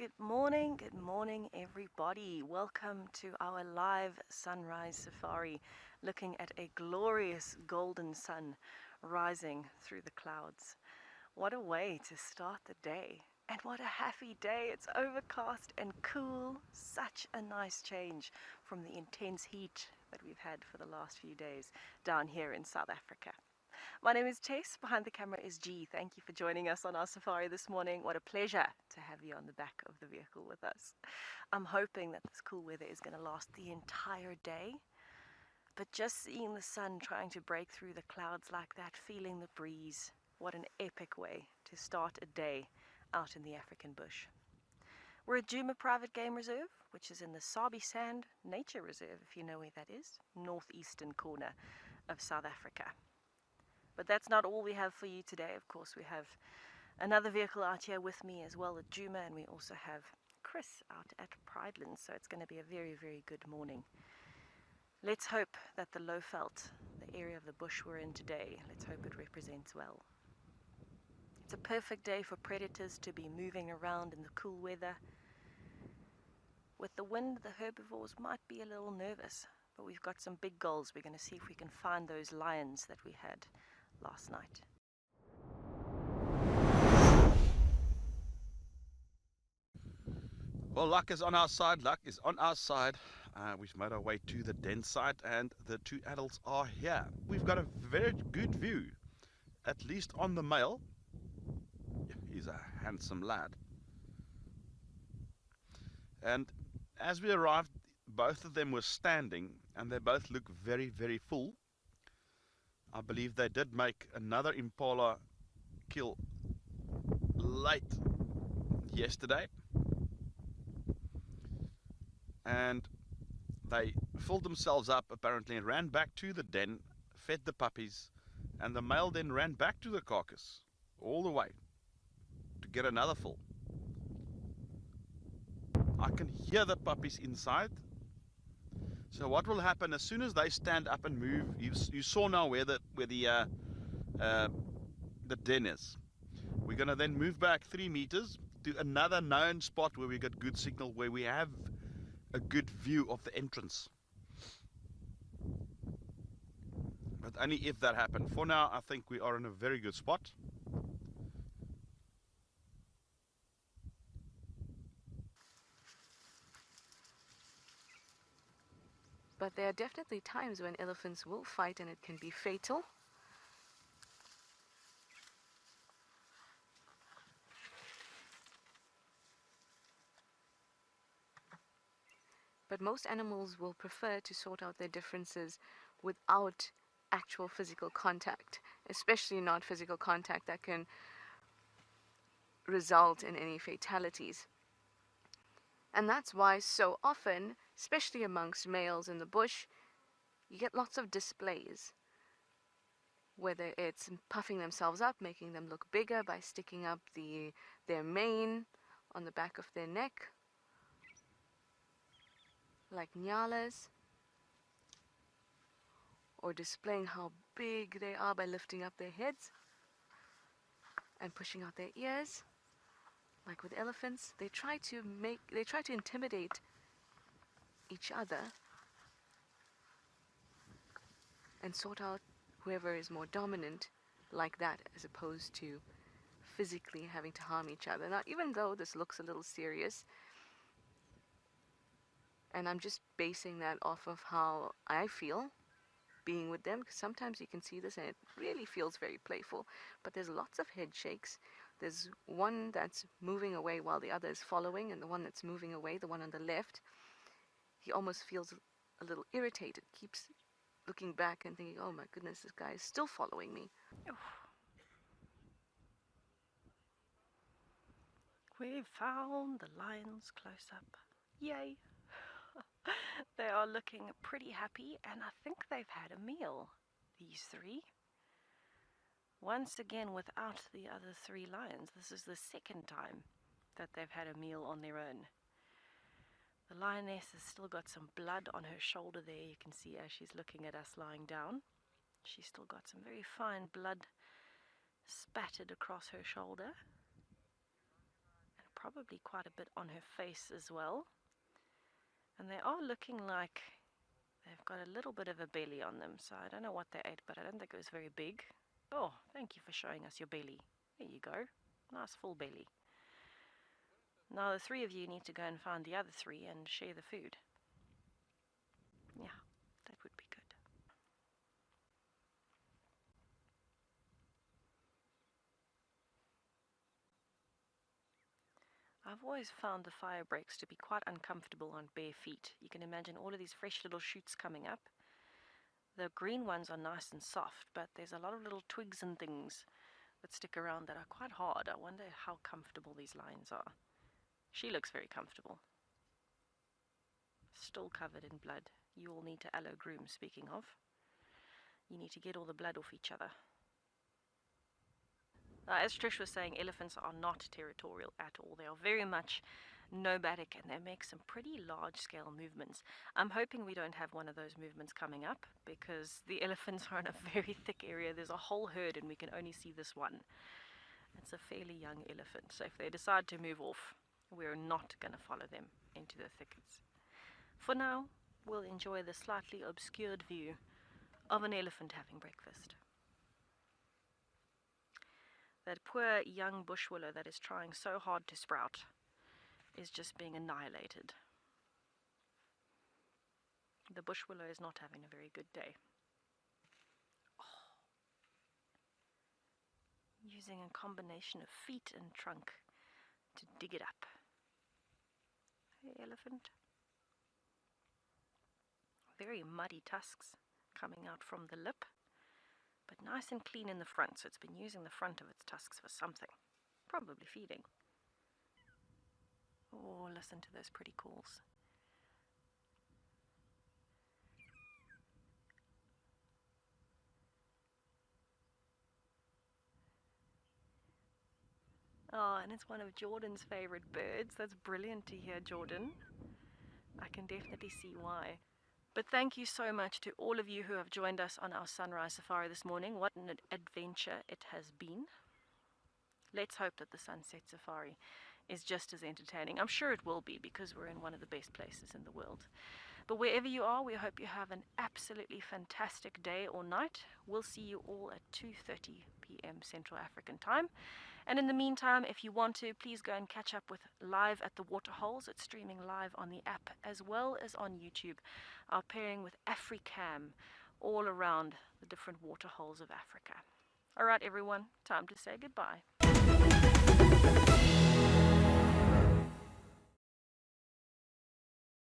Good morning everybody. Welcome to our live sunrise safari, looking at a glorious golden sun rising through the clouds. What a way to start the day, and what a happy day. It's overcast and cool, such a nice change from the intense heat that we've had for the last few days down here in South Africa. My name is Tess, behind the camera is G. Thank you for joining us on our safari this morning. What a pleasure to have you on the back of the vehicle with us. I'm hoping that this cool weather is going to last the entire day, but just seeing the sun trying to break through the clouds like that, feeling the breeze, what an epic way to start a day out in the African bush. We're at Djuma Private Game Reserve, which is in the Sabi Sand Nature Reserve, if you know where that is, northeastern corner of South Africa. But that's not all we have for you today. Of course, we have another vehicle out here with me as well at Djuma, and we also have Chris out at Pridelands, so it's going to be a very, very good morning. Let's hope that the Lowveld, the area of the bush we're in today, let's hope it represents well. It's a perfect day for predators to be moving around in the cool weather. With the wind, the herbivores might be a little nervous, but we've got some big goals. We're going to see if we can find those lions that we had last night. Well, luck is on our side. We've made our way to the den site, and the two adults are here. We've got a very good view, at least on the male. He's a handsome lad. And as we arrived, both of them were standing, and they both look very, very full. I believe they did make another impala kill late yesterday, and they filled themselves up apparently and ran back to the den, fed the puppies, and the male then ran back to the carcass all the way to get another full. I can hear the puppies inside. So what will happen as soon as they stand up and move? You saw now where the den is. We're going to then move back 3 meters to another known spot where we get good signal, where we have a good view of the entrance. But only if that happens. For now, I think we are in a very good spot. But there are definitely times when elephants will fight and it can be fatal. But most animals will prefer to sort out their differences without actual physical contact, especially not physical contact that can result in any fatalities. And that's why so often, especially amongst males in the bush, you get lots of displays. Whether it's puffing themselves up, making them look bigger by sticking up their mane on the back of their neck, like nyalas, or displaying how big they are by lifting up their heads and pushing out their ears. Like with elephants, they try to intimidate each other and sort out whoever is more dominant like that, as opposed to physically having to harm each other. Now, even though this looks a little serious, and I'm just basing that off of how I feel being with them, because sometimes you can see this and it really feels very playful, but there's lots of head shakes. There's one that's moving away while the other is following, and the one that's moving away, the one on the left, he almost feels a little irritated, keeps looking back and thinking, oh my goodness, this guy is still following me. We've found the lions close up. Yay! They are looking pretty happy, and I think they've had a meal, these three. Once again, without the other 3 lions. This is the second time that they've had a meal on their own. The lioness has still got some blood on her shoulder there. You can see as she's looking at us lying down. She's still got some very fine blood spattered across her shoulder. And probably quite a bit on her face as well. And they are looking like they've got a little bit of a belly on them, so I don't know what they ate, but I don't think it was very big. Oh, thank you for showing us your belly. There you go. Nice full belly. Now the three of you need to go and find the other three and share the food. Yeah, that would be good. I've always found the fire breaks to be quite uncomfortable on bare feet. You can imagine all of these fresh little shoots coming up. The green ones are nice and soft, but there's a lot of little twigs and things that stick around that are quite hard. I wonder how comfortable these lions are. She looks very comfortable. Still covered in blood. You all need to aloe groom, speaking of. You need to get all the blood off each other. As Trish was saying, elephants are not territorial at all. They are very much nomadic and they make some pretty large scale movements. I'm hoping we don't have one of those movements coming up because the elephants are in a very thick area. There's a whole herd and we can only see this one. It's a fairly young elephant, so if they decide to move off, we're not going to follow them into the thickets. For now, we'll enjoy the slightly obscured view of an elephant having breakfast. That poor young bush willow that is trying so hard to sprout is just being annihilated. The bush willow is not having a very good day. Using a combination of feet and trunk to dig it up. Hey, elephant. Very muddy tusks coming out from the lip, but nice and clean in the front, so it's been using the front of its tusks for something. Probably feeding. Oh, listen to those pretty calls. Oh, and it's one of Jordan's favorite birds. That's brilliant to hear, Jordan. I can definitely see why. But thank you so much to all of you who have joined us on our sunrise safari this morning. What an adventure it has been. Let's hope that the sunset safari is just as entertaining. I'm sure it will be because we're in one of the best places in the world. But wherever you are, we hope you have an absolutely fantastic day or night. We'll see you all at 2:30 p.m. Central African time. And in the meantime, if you want to, please go and catch up with Live at the Waterholes. It's streaming live on the app as well as on YouTube. Our pairing with AfriCam all around the different waterholes of Africa. All right, everyone, time to say goodbye.